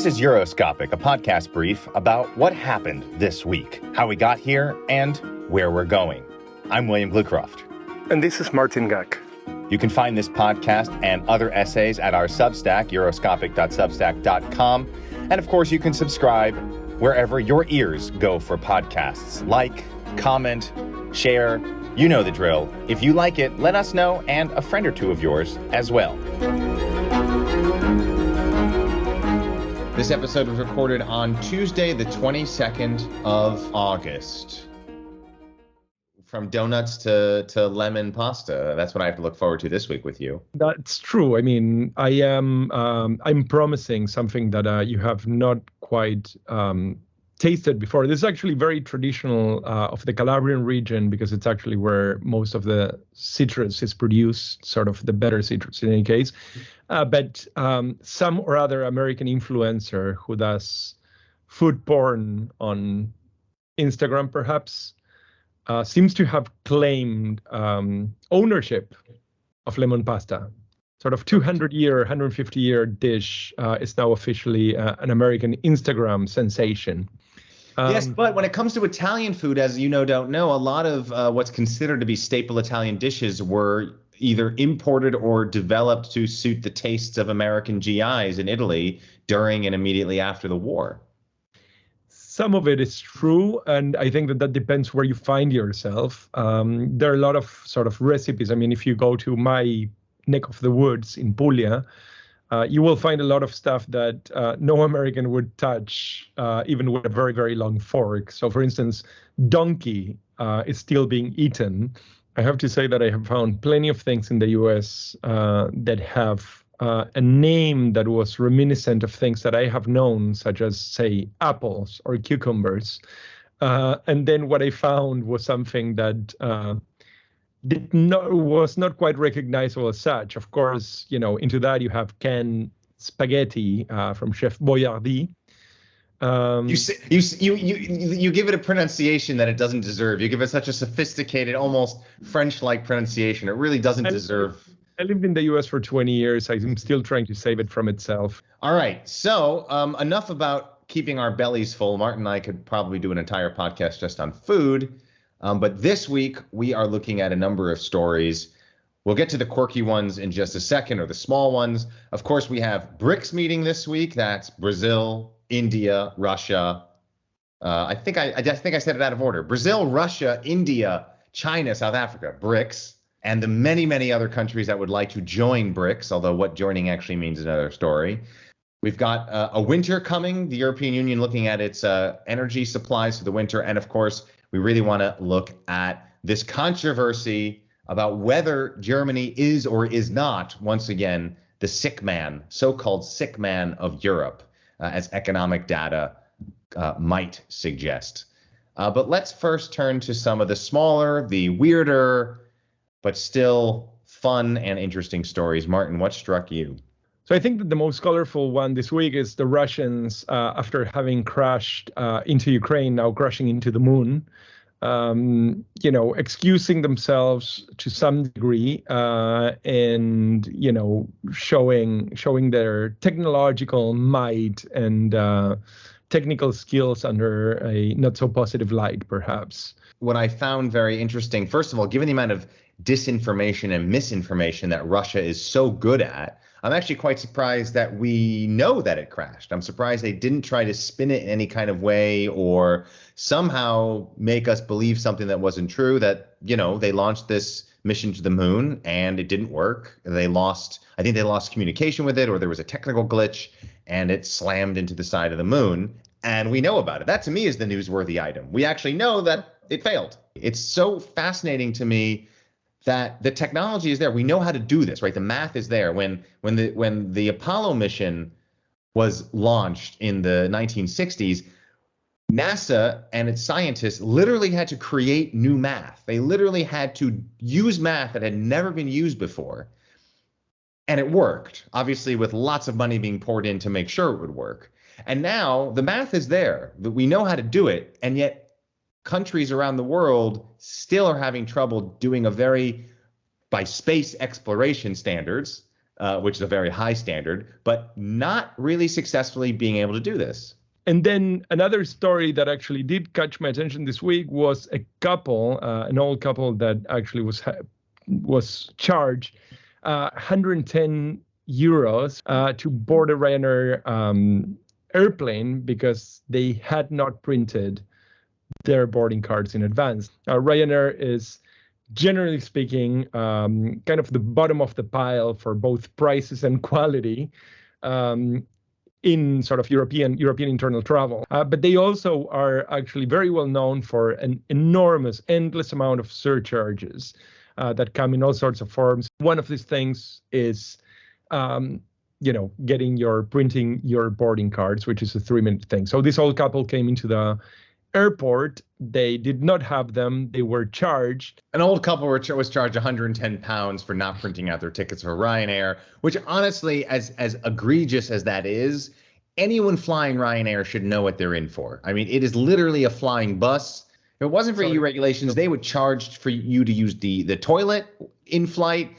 This is Euroscopic, a podcast brief about what happened this week, how we got here, and where we're going. I'm William Glucroft. And this is Martin Gack. You can find this podcast and other essays at our Substack, euroscopic.substack.com. And of course, you can subscribe wherever your ears go for podcasts. Like, comment, share, you know the drill. If you like it, let us know, and a friend or two of yours as well. This episode was recorded on Tuesday, the 22nd of August. From donuts to lemon pasta. That's what I have to look forward to this week with you. That's true. I mean, I'm promising something that you have not quite tasted before. This is actually very traditional of the Calabrian region because it's actually where most of the citrus is produced, sort of the better citrus in any case. But some or other American influencer who does food porn on Instagram, perhaps, seems to have claimed ownership of lemon pasta. Sort of 200-year, 150-year dish is now officially an American Instagram sensation. Yes, but when it comes to Italian food, as you don't know, a lot of what's considered to be staple Italian dishes were either imported or developed to suit the tastes of American GIs in Italy during and immediately after the war. Some of it is true, and I think that depends where you find yourself. There are a lot of sort of recipes. I mean, if you go to my neck of the woods in Puglia, you will find a lot of stuff that no American would touch, even with a very, very long fork. So, for instance, donkey is still being eaten. I have to say that I have found plenty of things in the U.S. That have a name that was reminiscent of things that I have known, such as, say, apples or cucumbers. And then what I found was something that was not quite recognizable as such. Of course, into that you have canned spaghetti from Chef Boyardee. You give it a pronunciation that it doesn't deserve. You give it such a sophisticated, almost French-like pronunciation. It really doesn't deserve. I lived in the U.S. for 20 years. I'm still trying to save it from itself. All right. So enough about keeping our bellies full. Martin and I could probably do an entire podcast just on food. But this week, we are looking at a number of stories. We'll get to the quirky ones in just a second, or the small ones. Of course, we have BRICS meeting this week. That's Brazil, India, Russia. I think I said it out of order. Brazil, Russia, India, China, South Africa, BRICS, and the many, many other countries that would like to join BRICS, although what joining actually means is another story. We've got a winter coming, the European Union looking at its energy supplies for the winter. And of course, we really want to look at this controversy about whether Germany is or is not, once again, the sick man, so-called sick man of Europe, as economic data might suggest. But let's first turn to some of the smaller, the weirder, but still fun and interesting stories. Martin, what struck you? So I think that the most colorful one this week is the Russians, after having crashed into Ukraine, now crashing into the moon, excusing themselves to some degree and, showing their technological might and technical skills under a not so positive light, perhaps. What I found very interesting, first of all, given the amount of disinformation and misinformation that Russia is so good at, I'm actually quite surprised that we know that it crashed. I'm surprised they didn't try to spin it in any kind of way or somehow make us believe something that wasn't true, that, they launched this mission to the moon and it didn't work. I think they lost communication with it, or there was a technical glitch and it slammed into the side of the moon. And we know about it. That to me is the newsworthy item. We actually know that it failed. It's so fascinating to me that the technology is there. We know how to do this, right? The math is there. When the Apollo mission was launched in the 1960s, NASA and its scientists literally had to create new math. They literally had to use math that had never been used before. And it worked, obviously, with lots of money being poured in to make sure it would work. And now the math is there, that we know how to do it, and yet countries around the world still are having trouble doing by space exploration standards, which is a very high standard, but not really successfully being able to do this. And then another story that actually did catch my attention this week was a couple, an old couple that actually was charged 110 euros to board a Ryanair airplane because they had not printed their boarding cards in advance. Ryanair is, generally speaking, kind of the bottom of the pile for both prices and quality in sort of European internal travel. But they also are actually very well known for an enormous, endless amount of surcharges that come in all sorts of forms. One of these things is printing your boarding cards, which is a 3-minute thing. So this old couple came into the airport. They did not have them. They were charged. An old couple was charged 110 pounds for not printing out their tickets for Ryanair, which honestly, as egregious as that is, anyone flying Ryanair should know what they're in for. I mean, it is literally a flying bus. If it wasn't for EU regulations, they would charge for you to use the toilet in flight.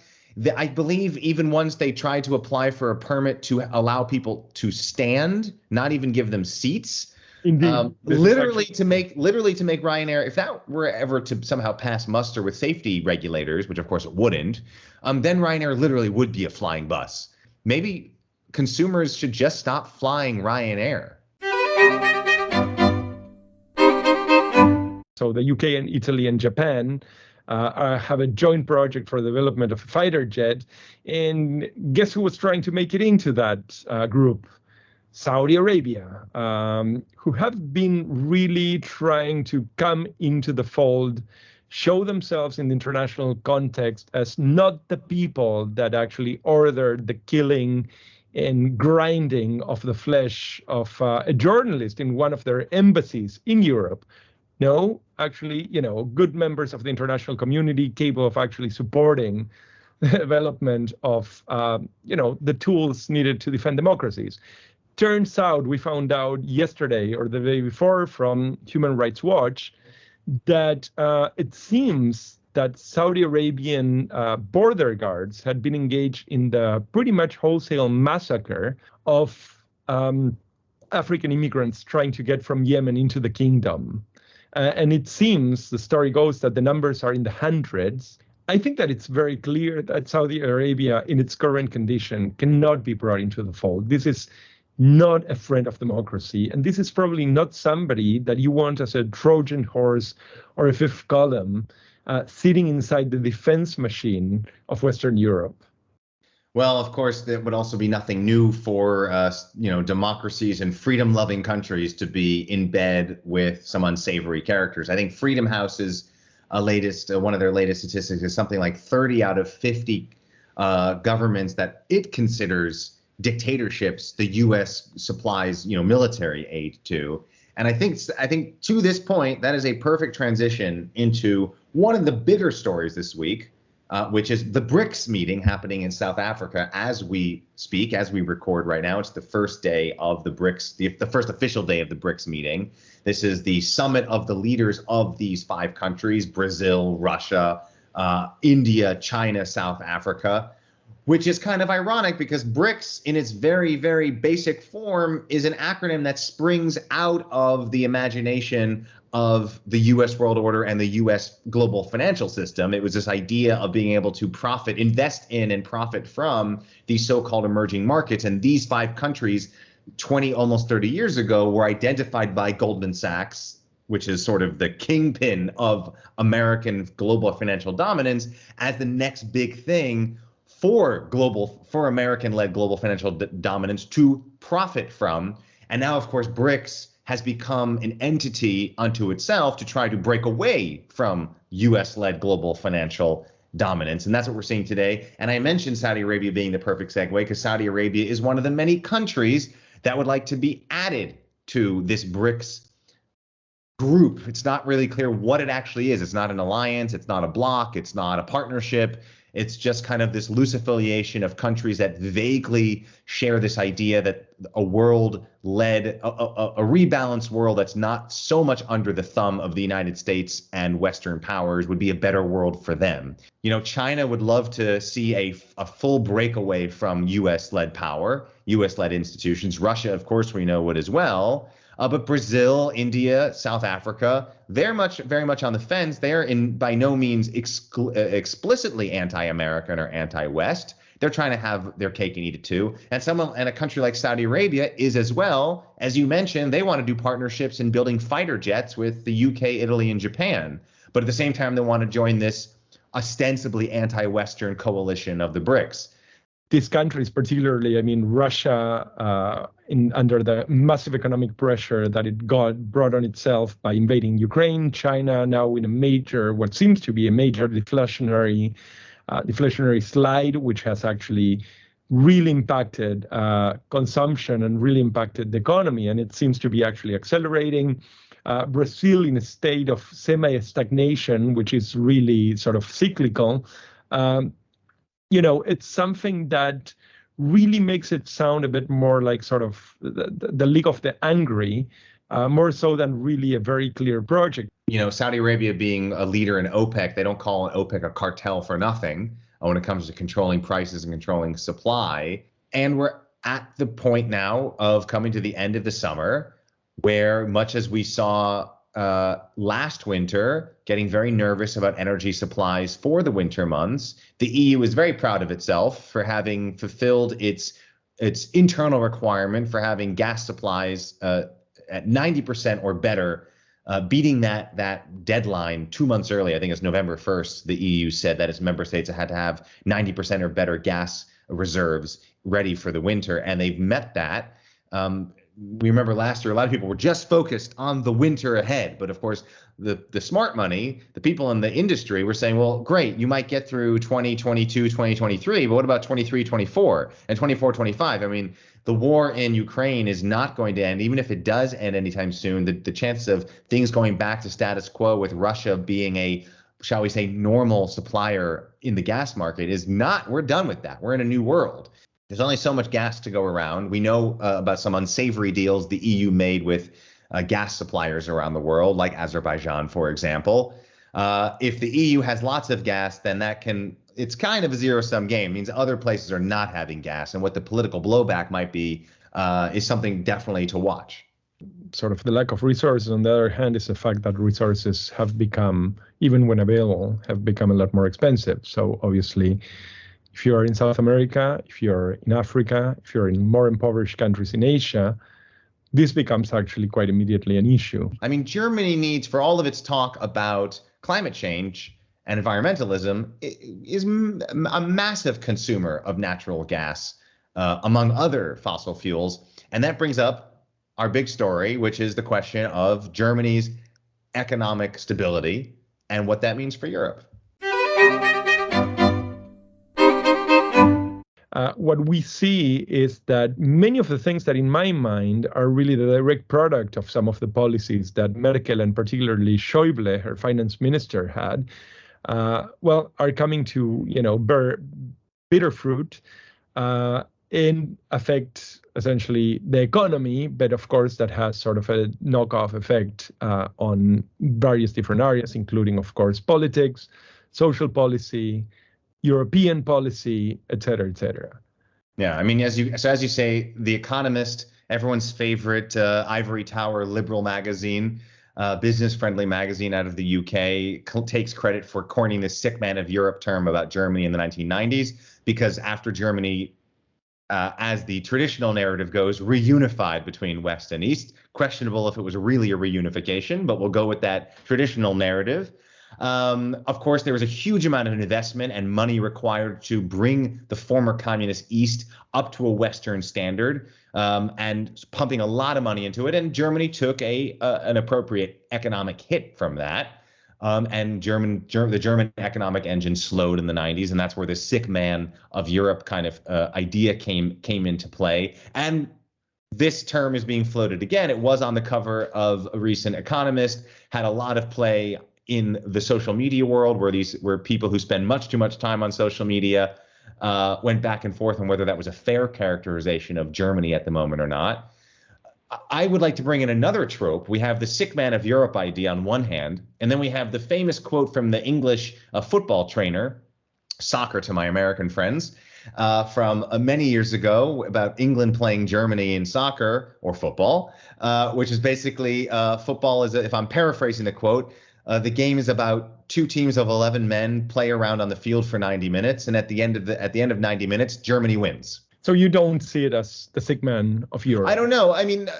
I believe even once they tried to apply for a permit to allow people to stand, not even give them seats. Indeed. Literally to make Ryanair, if that were ever to somehow pass muster with safety regulators, which of course it wouldn't, then Ryanair literally would be a flying bus. Maybe consumers should just stop flying Ryanair. So the UK and Italy and Japan have a joint project for the development of a fighter jet. And guess who was trying to make it into that group? Saudi Arabia, who have been really trying to come into the fold, show themselves in the international context as not the people that actually ordered the killing and grinding of the flesh of a journalist in one of their embassies in Europe. No, actually, good members of the international community capable of actually supporting the development of, the tools needed to defend democracies. Turns out, we found out yesterday or the day before from Human Rights Watch that it seems that Saudi Arabian border guards had been engaged in the pretty much wholesale massacre of African immigrants trying to get from Yemen into the kingdom. And it seems, the story goes, that the numbers are in the hundreds. I think that it's very clear that Saudi Arabia, in its current condition, cannot be brought into the fold. This is not a friend of democracy. And this is probably not somebody that you want as a Trojan horse or a fifth column sitting inside the defense machine of Western Europe. Well, of course, that would also be nothing new for democracies and freedom-loving countries to be in bed with some unsavory characters. I think Freedom House's one of their latest statistics is something like 30 out of 50 governments that it considers dictatorships the U.S. supplies military aid to. And I think to this point, that is a perfect transition into one of the bigger stories this week, which is the BRICS meeting happening in South Africa as we speak, as we record right now. It's the first day of the BRICS, the first official day of the BRICS meeting. This is the summit of the leaders of these 5 countries: Brazil, Russia, India, China, South Africa, which is kind of ironic because BRICS, in its very, very basic form, is an acronym that springs out of the imagination of the U.S. world order and the U.S. global financial system. It was this idea of being able to invest in and profit from these so-called emerging markets. And these 5 countries, almost 30 years ago, were identified by Goldman Sachs, which is sort of the kingpin of American global financial dominance, as the next big thing for American-led global financial dominance to profit from. And now, of course, BRICS has become an entity unto itself to try to break away from U.S.-led global financial dominance. And that's what we're seeing today. And I mentioned Saudi Arabia being the perfect segue because Saudi Arabia is one of the many countries that would like to be added to this BRICS group. It's not really clear what it actually is. It's not an alliance. It's not a bloc. It's not a partnership. It's just kind of this loose affiliation of countries that vaguely share this idea that a world led, a rebalanced world that's not so much under the thumb of the United States and Western powers would be a better world for them. You know, China would love to see a full breakaway from US-led power, US-led institutions. Russia, of course, we know would as well. But Brazil, India, South Africa, they're very much on the fence. They're by no means explicitly anti-American or anti-West. They're trying to have their cake and eat it too. And a country like Saudi Arabia is as well. As you mentioned, they want to do partnerships in building fighter jets with the UK, Italy, and Japan. But at the same time, they want to join this ostensibly anti-Western coalition of the BRICS. These countries, particularly, I mean, Russia, under the massive economic pressure that it brought on itself by invading Ukraine, China now in what seems to be a major deflationary slide, which has actually really impacted consumption and really impacted the economy, and it seems to be actually accelerating. Brazil in a state of semi-stagnation, which is really sort of cyclical. It's something that really makes it sound a bit more like sort of the League of the Angry, more so than really a very clear project. You know, Saudi Arabia being a leader in OPEC, they don't call OPEC a cartel for nothing when it comes to controlling prices and controlling supply. And we're at the point now of coming to the end of the summer, where much as we saw last winter, getting very nervous about energy supplies for the winter months. The EU is very proud of itself for having fulfilled its internal requirement for having gas supplies at 90% or better, beating that deadline 2 months early. I think it's November 1st. The EU said that its member states had to have 90% or better gas reserves ready for the winter, and they've met that. We remember last year, a lot of people were just focused on the winter ahead. But of course, the smart money, the people in the industry were saying, well, great, you might get through 2022, 2023, but what about 23, 24 and 24, 25? I mean, the war in Ukraine is not going to end. Even if it does end anytime soon, the chance of things going back to status quo with Russia being a, shall we say, normal supplier in the gas market is not, we're done with that. We're in a new world. There's only so much gas to go around. We know about some unsavory deals the EU made with gas suppliers around the world, like Azerbaijan, for example. If the EU has lots of gas, then it's kind of a zero-sum game. It means other places are not having gas. And what the political blowback might be is something definitely to watch. Sort of the lack of resources, on the other hand, is the fact that resources have become, even when available, have become a lot more expensive. So obviously, if you are in South America, if you're in Africa, if you're in more impoverished countries in Asia, this becomes actually quite immediately an issue. I mean, Germany needs, for all of its talk about climate change and environmentalism, is a massive consumer of natural gas, among other fossil fuels. And that brings up our big story, which is the question of Germany's economic stability and what that means for Europe. What we see is that many of the things that in my mind are really the direct product of some of the policies that Merkel and particularly Schäuble, her finance minister, had, are coming to, bear bitter fruit and affect essentially the economy, but of course that has sort of a knockoff effect on various different areas, including, of course, politics, social policy, European policy, et cetera, et cetera. Yeah, I mean, as you say, The Economist, everyone's favorite ivory tower liberal magazine, business-friendly magazine out of the UK, takes credit for coining the sick man of Europe term about Germany in the 1990s, because after Germany, as the traditional narrative goes, reunified between West and East. Questionable if it was really a reunification, but we'll go with that traditional narrative. Of course, there was a huge amount of investment and money required to bring the former communist East up to a Western standard, and pumping a lot of money into it. And Germany took an appropriate economic hit from that. And the German economic engine slowed in the 90s, and that's where the sick man of Europe kind of idea came into play. And This term is being floated again. It was on the cover of a recent Economist, had a lot of play in the social media world, where people who spend much too much time on social media went back and forth on whether that was a fair characterization of Germany at the moment or not. I would like to bring in another trope. We have the sick man of Europe idea on one hand, and then we have the famous quote from the English football trainer, soccer to my American friends, from many years ago about England playing Germany in soccer or football, which is basically football is, if I'm paraphrasing the quote, the game is about two teams of 11 men play around on the field for 90 minutes, and at the end of 90 minutes, Germany wins. So you don't see it as the sick man of Europe? I don't know. I mean,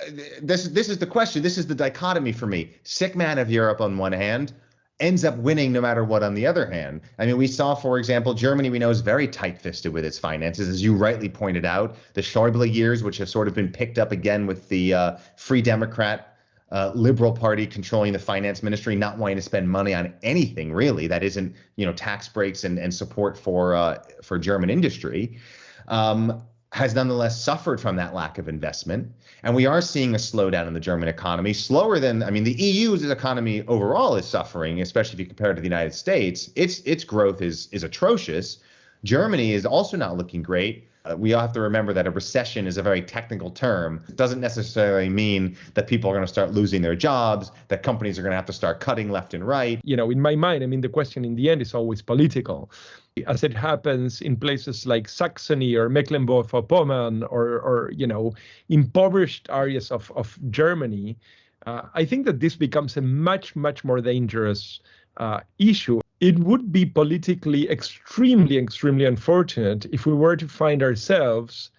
this is the question. This is the dichotomy for me. Sick man of Europe on one hand ends up winning no matter what on the other hand. I mean, we saw, for example, Germany, we know, is very tight-fisted with its finances, as you rightly pointed out. The Schäuble years, which have sort of been picked up again with the Free Democrat Liberal Party controlling the finance ministry, not wanting to spend money on anything really that isn't, tax breaks and support for German industry. Has nonetheless suffered from that lack of investment. And we are seeing a slowdown in the German economy, slower than, the EU's economy overall is suffering, especially if you compare it to the United States. Its growth is atrocious. Germany is also not looking great. We all have to remember that a recession is a very technical term. It doesn't necessarily mean that people are going to start losing their jobs, that companies are going to have to start cutting left and right. In my mind, the question in the end is always political. As it happens in places like Saxony or Mecklenburg-Vorpommern or impoverished areas of Germany, I think that this becomes a much, much more dangerous issue. It would be politically extremely, extremely unfortunate if we were to find ourselves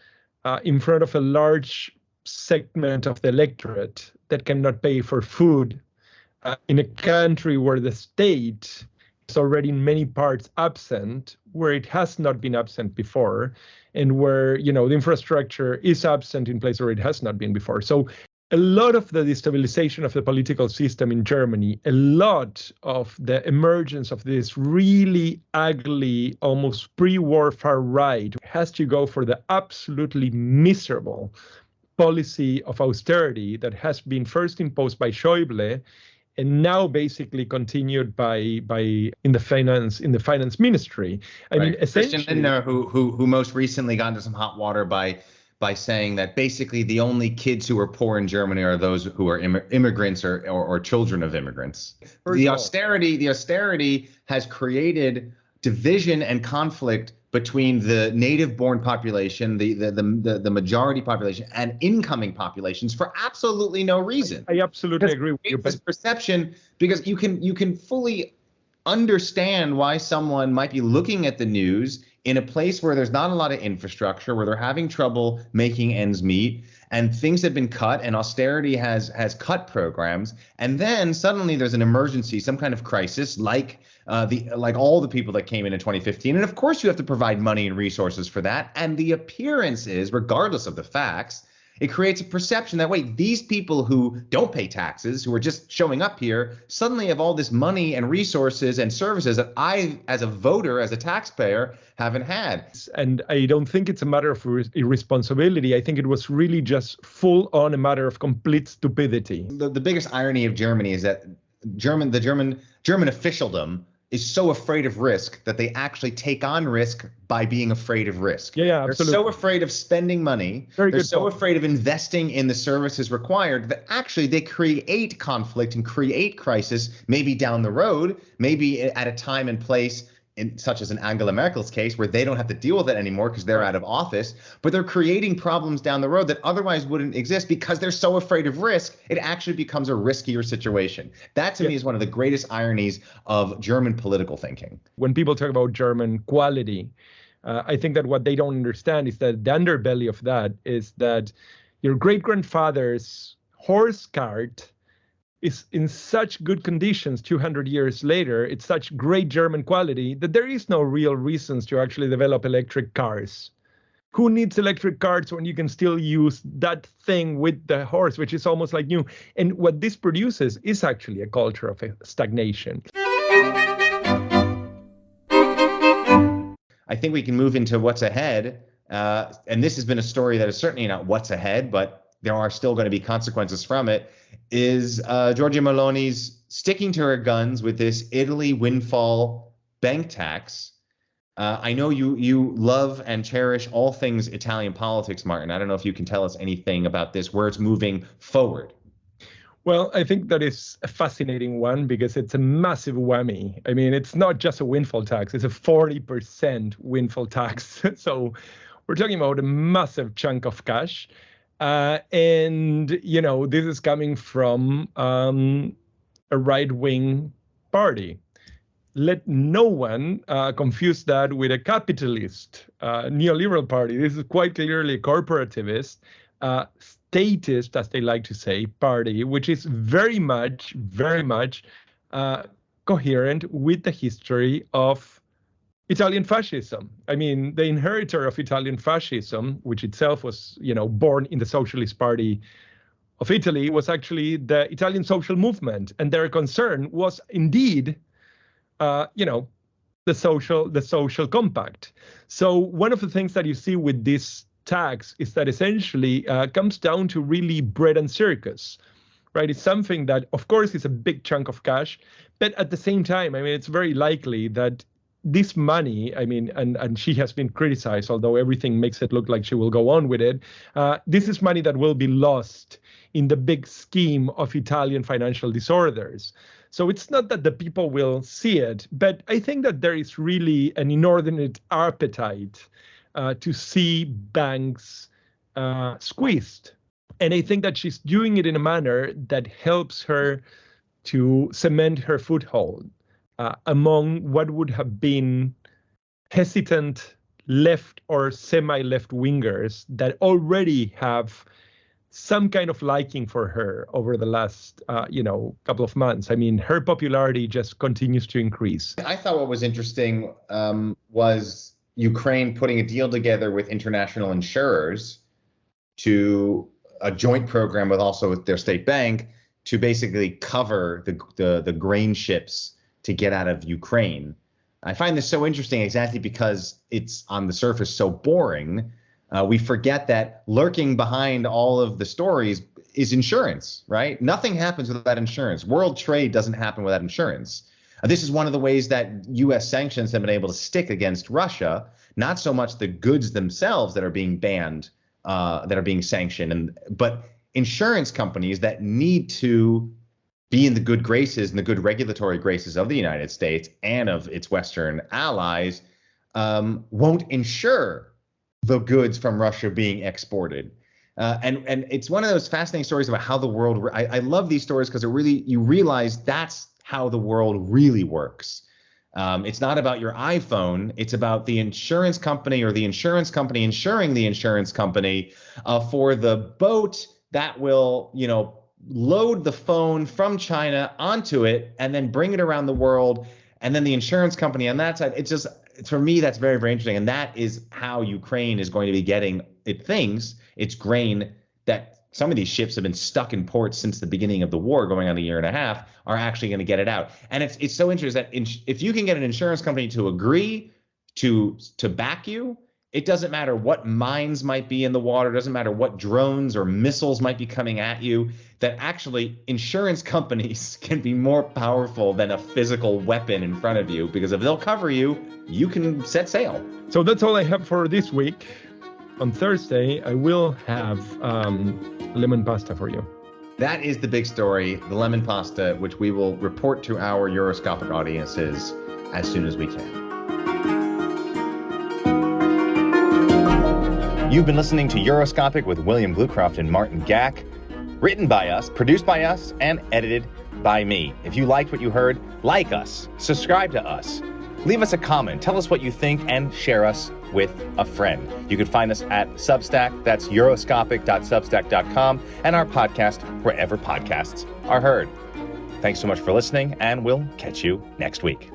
in front of a large segment of the electorate that cannot pay for food in a country where the state is already in many parts absent, where it has not been absent before, and where, the infrastructure is absent in places where it has not been before. So a lot of the destabilization of the political system in Germany, a lot of the emergence of this really ugly, almost pre-war far right has to go for the absolutely miserable policy of austerity that has been first imposed by Schäuble and now basically continued by in the finance ministry. Essentially, Christian Lindner, who most recently got into some hot water by saying that basically the only kids who are poor in Germany are those who are immigrants or children of immigrants. The austerity has created division and conflict between the native-born population, the majority population, and incoming populations for absolutely no reason. I absolutely agree with you. This perception, because you can fully understand why someone might be looking at the news in a place where there's not a lot of infrastructure, where they're having trouble making ends meet, and things have been cut, and austerity has cut programs, and then suddenly there's an emergency, some kind of crisis, like all the people that came in 2015, and of course you have to provide money and resources for that. And the appearance is, regardless of the facts, it creates a perception that, wait, these people who don't pay taxes, who are just showing up here, suddenly have all this money and resources and services that I, as a voter, as a taxpayer, haven't had. And I don't think it's a matter of irresponsibility. I think it was really just full on a matter of complete stupidity. The biggest irony of Germany is that the German officialdom is so afraid of risk that they actually take on risk by being afraid of risk. Yeah, absolutely. They're so afraid of spending money. They're so afraid of investing in the services required that actually they create conflict and create crisis, maybe down the road, maybe at a time and place, such as in Angela Merkel's case, where they don't have to deal with it anymore because they're out of office, but they're creating problems down the road that otherwise wouldn't exist because they're so afraid of risk. It actually becomes a riskier situation. That, to me, is one of the greatest ironies of German political thinking. When people talk about German quality, I think that what they don't understand is that the underbelly of that is that your great-grandfather's horse cart is in such good conditions 200 years later, it's such great German quality that there is no real reasons to actually develop electric cars. Who needs electric cars when you can still use that thing with the horse, which is almost like new? And what this produces is actually a culture of stagnation. I think we can move into what's ahead. And this has been a story that is certainly not what's ahead, but there are still going to be consequences from it, is Giorgia Meloni's sticking to her guns with this Italy windfall bank tax. I know you love and cherish all things Italian politics, Martin. I don't know if you can tell us anything about this, where it's moving forward. Well, I think that is a fascinating one because it's a massive whammy. I mean, it's not just a windfall tax, it's a 40% windfall tax. So we're talking about a massive chunk of cash. And, this is coming from a right-wing party. Let no one confuse that with a capitalist neoliberal party. This is quite clearly a corporativist, statist, as they like to say, party, which is very much coherent with the history of Italian fascism. I mean, the inheritor of Italian fascism, which itself was, born in the Socialist Party of Italy, was actually the Italian social movement. And their concern was indeed the social compact. So one of the things that you see with this tax is that essentially comes down to really bread and circus, right? It's something that, of course, is a big chunk of cash, but at the same time, I mean, it's very likely that this money, I mean, and she has been criticized, although everything makes it look like she will go on with it. This is money that will be lost in the big scheme of Italian financial disorders. So it's not that the people will see it, but I think that there is really an inordinate appetite to see banks squeezed. And I think that she's doing it in a manner that helps her to cement her foothold among what would have been hesitant left or semi-left wingers that already have some kind of liking for her over the last, couple of months. I mean, her popularity just continues to increase. I thought what was interesting was Ukraine putting a deal together with international insurers to a joint program with their state bank to basically cover the grain ships to get out of Ukraine. I find this so interesting exactly because it's on the surface so boring. We forget that lurking behind all of the stories is insurance, right? Nothing happens without insurance. World trade doesn't happen without insurance. This is one of the ways that U.S. sanctions have been able to stick against Russia, not so much the goods themselves that are being banned, that are being sanctioned, but insurance companies that need to be in the good graces and the good regulatory graces of the United States and of its Western allies won't insure the goods from Russia being exported. And it's one of those fascinating stories about how the world, I love these stories because you realize that's how the world really works. It's not about your iPhone. It's about the insurance company or the insurance company insuring the insurance company for the boat that will, load the phone from China onto it and then bring it around the world. And then the insurance company on that side, it's just, for me, that's very, very interesting. And that is how Ukraine is going to be getting its grain that some of these ships have been stuck in ports since the beginning of the war, going on a year and a half, are actually going to get it out. And it's so interesting that if you can get an insurance company to agree to back you, it doesn't matter what mines might be in the water, doesn't matter what drones or missiles might be coming at you, that actually insurance companies can be more powerful than a physical weapon in front of you, because if they'll cover you, you can set sail. So that's all I have for this week. On Thursday, I will have lemon pasta for you. That is the big story, the lemon pasta, which we will report to our Euroscopic audiences as soon as we can. You've been listening to Euroscopic with William Bluecroft and Martin Gack. Written by us, produced by us, and edited by me. If you liked what you heard, like us, subscribe to us, leave us a comment, tell us what you think, and share us with a friend. You can find us at Substack, that's euroscopic.substack.com, and our podcast wherever podcasts are heard. Thanks so much for listening, and we'll catch you next week.